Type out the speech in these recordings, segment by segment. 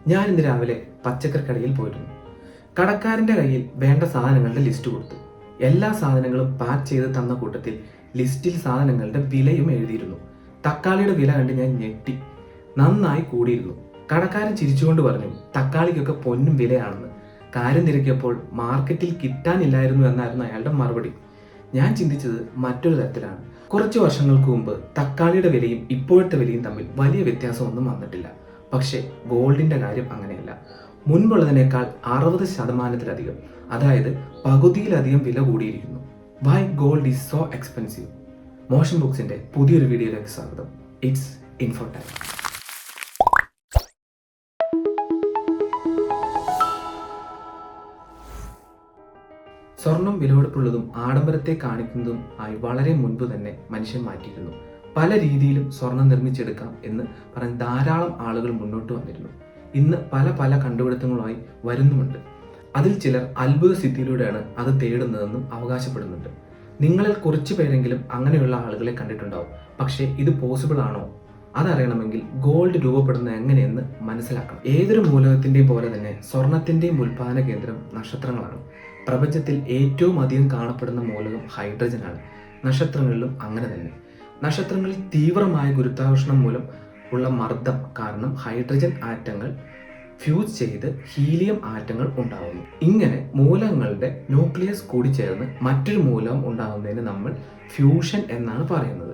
ഞാൻ ഇന്ന് രാവിലെ പച്ചക്കറി കടയിൽ പോയിരുന്നു. കടക്കാരന്റെ കയ്യിൽ വേണ്ട സാധനങ്ങളുടെ ലിസ്റ്റ് കൊടുത്തു. എല്ലാ സാധനങ്ങളും പാക്ക് ചെയ്ത് തന്ന കൂട്ടത്തിൽ ലിസ്റ്റിൽ സാധനങ്ങളുടെ വിലയും എഴുതിയിരുന്നു. തക്കാളിയുടെ വില കണ്ട് ഞാൻ ഞെട്ടി. നന്നായി കൂടിയിരുന്നു. കടക്കാരൻ ചിരിച്ചുകൊണ്ട് പറഞ്ഞു, തക്കാളിക്കൊക്കെ പൊന്നും വിലയാണെന്ന്. കാര്യം തിരക്കിയപ്പോൾ മാർക്കറ്റിൽ കിട്ടാനില്ലായിരുന്നു എന്നായിരുന്നു അയാളുടെ മറുപടി. ഞാൻ ചിന്തിച്ചത് മറ്റൊരു തരത്തിലാണ്. കുറച്ച് വർഷങ്ങൾക്ക് മുമ്പ് തക്കാളിയുടെ വിലയും ഇപ്പോഴത്തെ വിലയും തമ്മിൽ വലിയ വ്യത്യാസമൊന്നും വന്നിട്ടില്ല. പക്ഷേ ഗോൾഡിന്റെ കാര്യം അങ്ങനെയല്ല. മുൻപുള്ളതിനേക്കാൾ 60%, അതായത് പകുതിയിലധികം വില കൂടിയിരിക്കുന്നു. Why gold is so expensive? Motion ബുക്സിന്റെ പുതിയൊരു വീഡിയോയിലേക്ക് സ്വാഗതം. It's info time. സ്വർണം വിലപിടിപ്പുള്ളതും ആഡംബരത്തെ കാണിക്കുന്നതും ആയി വളരെ മുൻപ് തന്നെ മനുഷ്യൻ മാറ്റിയിരുന്നു. പല രീതിയിലും സ്വർണം നിർമ്മിച്ചെടുക്കാം എന്ന് പറഞ്ഞ് ധാരാളം ആളുകൾ മുന്നോട്ട് വന്നിരുന്നു. ഇന്ന് പല കണ്ടുപിടുത്തങ്ങളുമായി വരുന്നുമുണ്ട്. അതിൽ ചിലർ അത്ഭുത സിദ്ധിയിലൂടെയാണ് അത് തേടുന്നതെന്നും അവകാശപ്പെടുന്നുണ്ട്. നിങ്ങളിൽ കുറച്ചു പേരെങ്കിലും അങ്ങനെയുള്ള ആളുകളെ കണ്ടിട്ടുണ്ടാവും. പക്ഷേ ഇത് പോസിബിൾ ആണോ? അതറിയണമെങ്കിൽ ഗോൾഡ് രൂപപ്പെടുന്നത് എങ്ങനെയെന്ന് മനസ്സിലാക്കണം. ഏതൊരു മൂലകത്തിന്റെയും പോലെ തന്നെ സ്വർണത്തിന്റെയും ഉൽപാദന കേന്ദ്രം നക്ഷത്രങ്ങളാണ്. പ്രപഞ്ചത്തിൽ ഏറ്റവും അധികം കാണപ്പെടുന്ന മൂലകം ഹൈഡ്രജനാണ്. നക്ഷത്രങ്ങളിലും അങ്ങനെ തന്നെ. നക്ഷത്രങ്ങളിൽ തീവ്രമായ ഗുരുത്വാകർഷണം മൂലം ഉള്ള മർദ്ദം കാരണം ഹൈഡ്രജൻ ആറ്റങ്ങൾ ഫ്യൂസ് ചെയ്ത് ഹീലിയം ആറ്റങ്ങൾ ഉണ്ടാകുന്നു. ഇങ്ങനെ മൂലകങ്ങളുടെ ന്യൂക്ലിയസ് കൂടിച്ചേർന്ന് മറ്റൊരു മൂലകം ഉണ്ടാകുന്നതിന് നമ്മൾ ഫ്യൂഷൻ എന്നാണ് പറയുന്നത്.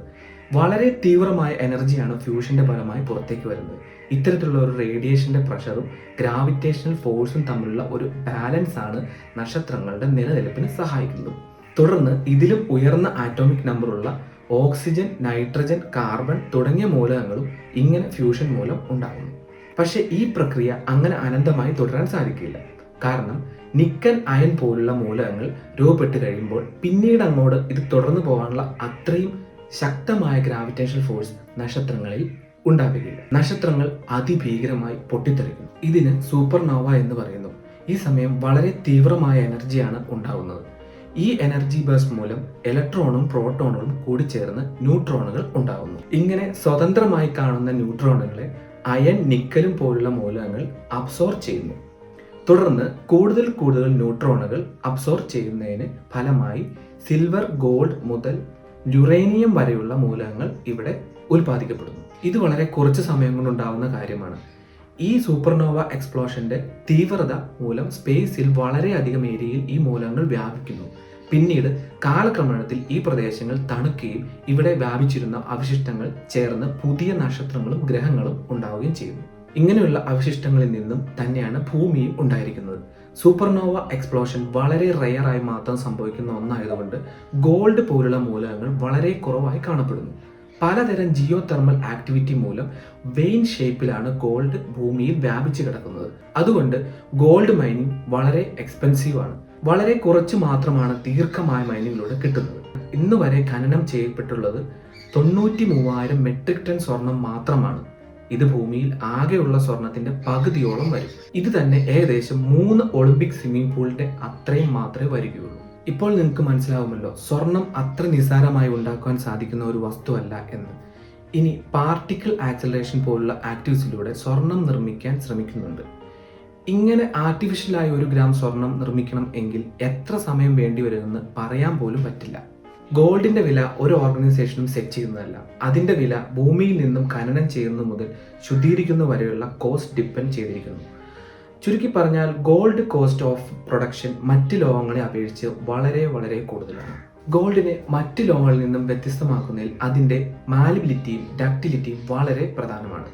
വളരെ തീവ്രമായ എനർജിയാണ് ഫ്യൂഷന്റെ ഫലമായി പുറത്തേക്ക് വരുന്നത്. ഇത്തരത്തിലുള്ള ഒരു റേഡിയേഷന്റെ പ്രഷറും ഗ്രാവിറ്റേഷണൽ ഫോഴ്സും തമ്മിലുള്ള ഒരു ബാലൻസ് ആണ് നക്ഷത്രങ്ങളുടെ നിലനിൽപ്പിന് സഹായിക്കുന്നത്. തുടർന്ന് ഇതിലും ഉയർന്ന ആറ്റോമിക് നമ്പറുള്ള ഓക്സിജൻ, നൈട്രജൻ, കാർബൺ തുടങ്ങിയ മൂലകങ്ങളും ഇങ്ങനെ ഫ്യൂഷൻ മൂലം ഉണ്ടാകുന്നു. പക്ഷേ ഈ പ്രക്രിയ അങ്ങനെ അനന്തമായി തുടരാൻ സാധിക്കില്ല. കാരണം നിക്കൽ, അയൺ പോലുള്ള മൂലകങ്ങൾ രൂപപ്പെട്ട് കഴിയുമ്പോൾ പിന്നീട് അങ്ങോട്ട് ഇത് തുടർന്നു പോകാനുള്ള അത്രയും ശക്തമായ ഗ്രാവിറ്റേഷണൽ ഫോഴ്സ് നക്ഷത്രങ്ങളിൽ ഉണ്ടാവുകയില്ല. നക്ഷത്രങ്ങൾ അതിഭീകരമായി പൊട്ടിത്തെറിക്കുന്നു. ഇതിന് സൂപ്പർനോവ എന്ന് പറയുന്നു. ഈ സമയം വളരെ തീവ്രമായ എനർജിയാണ് ഉണ്ടാകുന്നത്. ഈ എനർജി ബേസ്റ്റ് മൂലം ഇലക്ട്രോണും പ്രോട്ടോണുകളും കൂടിച്ചേർന്ന് ന്യൂട്രോണുകൾ ഉണ്ടാകുന്നു. ഇങ്ങനെ സ്വതന്ത്രമായി കാണുന്ന ന്യൂട്രോണുകളെ അയൺ, നിക്കലും പോലുള്ള മൂലകങ്ങൾ അബ്സോർബ് ചെയ്യുന്നു. തുടർന്ന് കൂടുതൽ ന്യൂട്രോണുകൾ അബ്സോർബ് ചെയ്യുന്നതിന് ഫലമായി സിൽവർ, ഗോൾഡ് മുതൽ യുറേനിയം വരെയുള്ള മൂലകങ്ങൾ ഇവിടെ ഉൽപ്പാദിക്കപ്പെടുന്നു. ഇത് വളരെ കുറച്ച് സമയം കൊണ്ടുണ്ടാവുന്ന കാര്യമാണ്. ഈ സൂപ്പർനോവ എക്സ്പ്ലോഷന്റെ തീവ്രത മൂലം സ്പേസിൽ വളരെയധികം ഏരിയയിൽ ഈ മൂലകങ്ങൾ വ്യാപിക്കുന്നു. പിന്നീട് കാലക്രമേണത്തിൽ ഈ പ്രദേശങ്ങൾ തണുക്കുകയും ഇവിടെ വ്യാപിച്ചിരുന്ന അവശിഷ്ടങ്ങൾ ചേർന്ന് പുതിയ നക്ഷത്രങ്ങളും ഗ്രഹങ്ങളും ഉണ്ടാവുകയും ചെയ്യുന്നു. ഇങ്ങനെയുള്ള അവശിഷ്ടങ്ങളിൽ നിന്നും തന്നെയാണ് ഭൂമിയും ഉണ്ടായിരിക്കുന്നത്. സൂപ്പർനോവ എക്സ്പ്ലോഷൻ വളരെ റെയറായി മാത്രം സംഭവിക്കുന്ന ഒന്നായതുകൊണ്ട് ഗോൾഡ് പോലുള്ള മൂലകങ്ങൾ വളരെ കുറവായി കാണപ്പെടുന്നു. പലതരം ജിയോ തെർമൽ ആക്ടിവിറ്റി മൂലം വെയിൻ ഷേപ്പിലാണ് ഗോൾഡ് ഭൂമിയിൽ വ്യാപിച്ചു കിടക്കുന്നത്. അതുകൊണ്ട് ഗോൾഡ് മൈനിങ് വളരെ എക്സ്പെൻസീവ് ആണ്. വളരെ കുറച്ച് മാത്രമാണ് ദീർഘമായ മൈനിങ്ങിലൂടെ കിട്ടുന്നത്. ഇന്ന് വരെ ഖനനം ചെയ്യപ്പെട്ടുള്ളത് 93,000 മെട്രിക് ടൺ സ്വർണം മാത്രമാണ്. ഇത് ഭൂമിയിൽ ആകെയുള്ള സ്വർണത്തിന്റെ പകുതിയോളം വരും. ഇത് തന്നെ ഏകദേശം 3 ഒളിമ്പിക് സ്വിമ്മിംഗ് പൂളിന്റെ അത്രയും മാത്രമേ വരികയുള്ളൂ. ഇപ്പോൾ നിങ്ങൾക്ക് മനസ്സിലാവുമല്ലോ സ്വർണം അത്ര നിസ്സാരമായി ഉണ്ടാക്കുവാൻ സാധിക്കുന്ന ഒരു വസ്തുവല്ല എന്ന്. ഇനി പാർട്ടിക്കിൾ ആക്സലറേഷൻ പോലുള്ള ആക്ടിവിറ്റീസിലൂടെ സ്വർണം നിർമ്മിക്കാൻ ശ്രമിക്കുന്നുണ്ട്. ഇങ്ങനെ ആർട്ടിഫിഷ്യലായി 1 ഗ്രാം സ്വർണം നിർമ്മിക്കണം എങ്കിൽ എത്ര സമയം വേണ്ടി വരുമെന്ന് പറയാൻ പോലും പറ്റില്ല. ഗോൾഡിന്റെ വില ഒരു ഓർഗനൈസേഷനും സെറ്റ് ചെയ്യുന്നതല്ല. അതിന്റെ വില ഭൂമിയിൽ നിന്നും ഖനനം ചെയ്യുന്നത് മുതൽ ശുദ്ധീകരിക്കുന്ന വരെയുള്ള കോസ്റ്റ് ഡിപ്പെൻഡ് ചെയ്തിരിക്കുന്നു. ചുരുക്കി പറഞ്ഞാൽ ഗോൾഡ് കോസ്റ്റ് ഓഫ് പ്രൊഡക്ഷൻ മറ്റ് ലോഹങ്ങളെ അപേക്ഷിച്ച് വളരെ കൂടുതലാണ്. ഗോൾഡിനെ മറ്റ് ലോഹങ്ങളിൽ നിന്നും വ്യത്യസ്തമാക്കുന്നതിൽ അതിന്റെ മാലിബിലിറ്റിയും ഡക്റ്റിലിറ്റിയും വളരെ പ്രധാനമാണ്.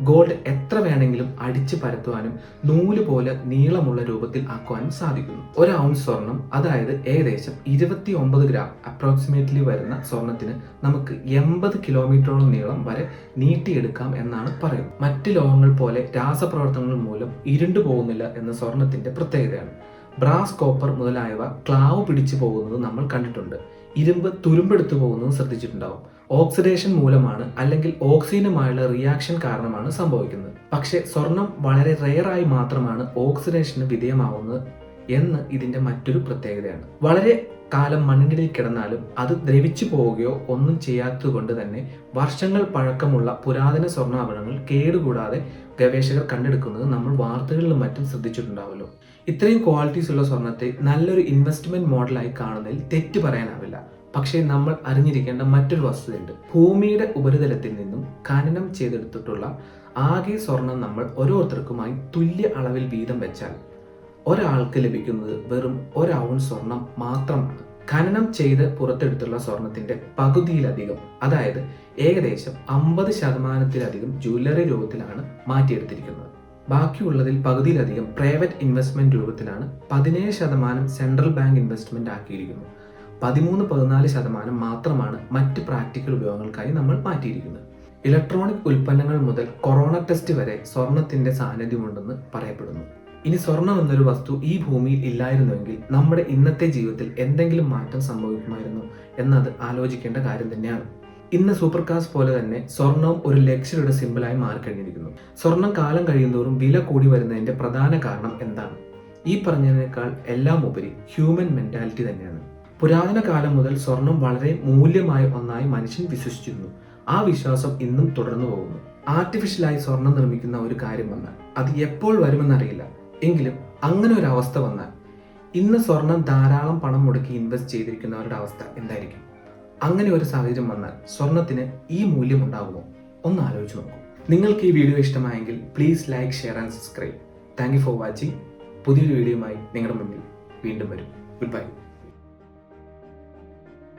ഗോൾഡ് എത്ര വേണമെങ്കിലും അടിച്ചു പരത്തുവാനും നൂല് പോലെ നീളമുള്ള രൂപത്തിൽ ആക്കുവാനും സാധിക്കുന്നു. 1 ഔൺസ് സ്വർണം, അതായത് ഏകദേശം 29 ഗ്രാം അപ്രോക്സിമേറ്റ്ലി വരുന്ന സ്വർണത്തിന് നമുക്ക് 80 കിലോമീറ്ററോളം നീളം വരെ നീട്ടിയെടുക്കാം എന്നാണ് പറയുന്നത്. മറ്റ് ലോഹങ്ങൾ പോലെ രാസപ്രവർത്തനങ്ങൾ മൂലം ഇരുണ്ടു പോകുന്നില്ല എന്ന സ്വർണത്തിന്റെ പ്രത്യേകതയാണ്. ബ്രാസ്, കോപ്പർ മുതലായവ ക്ലാവ് പിടിച്ചു പോകുന്നത് നമ്മൾ കണ്ടിട്ടുണ്ട്. ഇരുമ്പ് തുരുമ്പെടുത്തു പോകുന്നത് ശ്രദ്ധിച്ചിട്ടുണ്ടാവും. ഓക്സിഡേഷൻ മൂലമാണ്, അല്ലെങ്കിൽ ഓക്സിജനുമായുള്ള റിയാക്ഷൻ കാരണമാണ് സംഭവിക്കുന്നത്. പക്ഷേ സ്വർണം വളരെ റെയറായി മാത്രമാണ് ഓക്സിഡേഷന് വിധേയമാവുന്നത് എന്ന് ഇതിന്റെ മറ്റൊരു പ്രത്യേകതയാണ്. വളരെ കാലം മണ്ണിനടിയിൽ കിടന്നാലും അത് ദ്രവിച്ചു പോവുകയോ ഒന്നും ചെയ്യാത്തത് കൊണ്ട് തന്നെ വർഷങ്ങൾ പഴക്കമുള്ള പുരാതന സ്വർണ്ണാഭരണങ്ങൾ കേടുകൂടാതെ ഗവേഷകർ കണ്ടെടുക്കുന്നത് നമ്മൾ വാർത്തകളിലും മറ്റും ശ്രദ്ധിച്ചിട്ടുണ്ടാവുമല്ലോ. ഇത്രയും ക്വാളിറ്റീസ് ഉള്ള സ്വർണത്തെ നല്ലൊരു ഇൻവെസ്റ്റ്മെന്റ് മോഡലായി കാണുന്നതിൽ തെറ്റ് പറയാനാവില്ല. പക്ഷേ നമ്മൾ അറിഞ്ഞിരിക്കേണ്ട മറ്റൊരു വസ്തുതയുണ്ട്. ഭൂമിയുടെ ഉപരിതലത്തിൽ നിന്നും ഖനനം ചെയ്തെടുത്തിട്ടുള്ള ആകെ സ്വർണം നമ്മൾ ഓരോരുത്തർക്കുമായി തുല്യ അളവിൽ വീതം വെച്ചാൽ ഒരാൾക്ക് ലഭിക്കുന്നത് വെറും 1 ഔൺസ് സ്വർണം മാത്രമാണ്. ഖനനം ചെയ്ത് പുറത്തെടുത്തുള്ള സ്വർണത്തിന്റെ പകുതിയിലധികം, അതായത് ഏകദേശം 50% ജ്വല്ലറി രൂപത്തിലാണ് മാറ്റിയെടുത്തിരിക്കുന്നത്. ബാക്കിയുള്ളതിൽ പകുതിയിലധികം പ്രൈവറ്റ് ഇൻവെസ്റ്റ്മെന്റ് രൂപത്തിലാണ്. 17% സെൻട്രൽ ബാങ്ക് ഇൻവെസ്റ്റ്മെന്റ് ആക്കിയിരിക്കുന്നു. 13-14% മാത്രമാണ് മറ്റ് പ്രാക്ടിക്കൽ ഉപയോഗങ്ങൾക്കായി നമ്മൾ മാറ്റിയിരിക്കുന്നത്. ഇലക്ട്രോണിക് ഉൽപ്പന്നങ്ങൾ മുതൽ കൊറോണ ടെസ്റ്റ് വരെ സ്വർണത്തിന്റെ സാന്നിധ്യമുണ്ടെന്ന് പറയപ്പെടുന്നു. ഇനി സ്വർണം എന്നൊരു വസ്തു ഈ ഭൂമിയിൽ ഇല്ലായിരുന്നുവെങ്കിൽ നമ്മുടെ ഇന്നത്തെ ജീവിതത്തിൽ എന്തെങ്കിലും മാറ്റം സംഭവിക്കുമായിരുന്നു എന്നത് ആലോചിക്കേണ്ട കാര്യം തന്നെയാണ്. ഇന്ന് സൂപ്പർ കാർസ് പോലെ തന്നെ സ്വർണവും ഒരു ലക്ഷറിയുടെ സിമ്പിളായി മാറിക്കഴിഞ്ഞിരിക്കുന്നു. സ്വർണം കാലം കഴിയുന്തോറും വില കൂടി വരുന്നതിന്റെ പ്രധാന കാരണം എന്താണ്? ഈ പറഞ്ഞതിനേക്കാൾ എല്ലാം ഉപരി ഹ്യൂമൻ മെന്റാലിറ്റി തന്നെയാണ്. പുരാതന കാലം മുതൽ സ്വർണം വളരെ മൂല്യമായ ഒന്നായി മനുഷ്യൻ വിശ്വസിച്ചിരുന്നു. ആ വിശ്വാസം ഇന്നും തുടർന്നു പോകുന്നു. ആർട്ടിഫിഷ്യലായി സ്വർണം നിർമ്മിക്കുന്ന ഒരു കാര്യം വന്നാൽ അത് എപ്പോൾ വരുമെന്നറിയില്ല. എങ്കിലും അങ്ങനെ ഒരു അവസ്ഥ വന്നാൽ ഇന്ന് സ്വർണം ധാരാളം പണം മുടക്കി ഇൻവെസ്റ്റ് ചെയ്തിരിക്കുന്നവരുടെ അവസ്ഥ എന്തായിരിക്കും? അങ്ങനെ ഒരു സാഹചര്യം വന്നാൽ സ്വർണത്തിന് ഈ മൂല്യം ഉണ്ടാകുമോ? ഒന്ന് ആലോചിച്ച് നോക്കൂ. നിങ്ങൾക്ക് ഈ വീഡിയോ ഇഷ്ടമായെങ്കിൽ please like, share and subscribe. Thank you for watching. പുതിയൊരു വീഡിയോയുമായി നിങ്ങളുടെ മുന്നിൽ വീണ്ടും വരും. Good bye.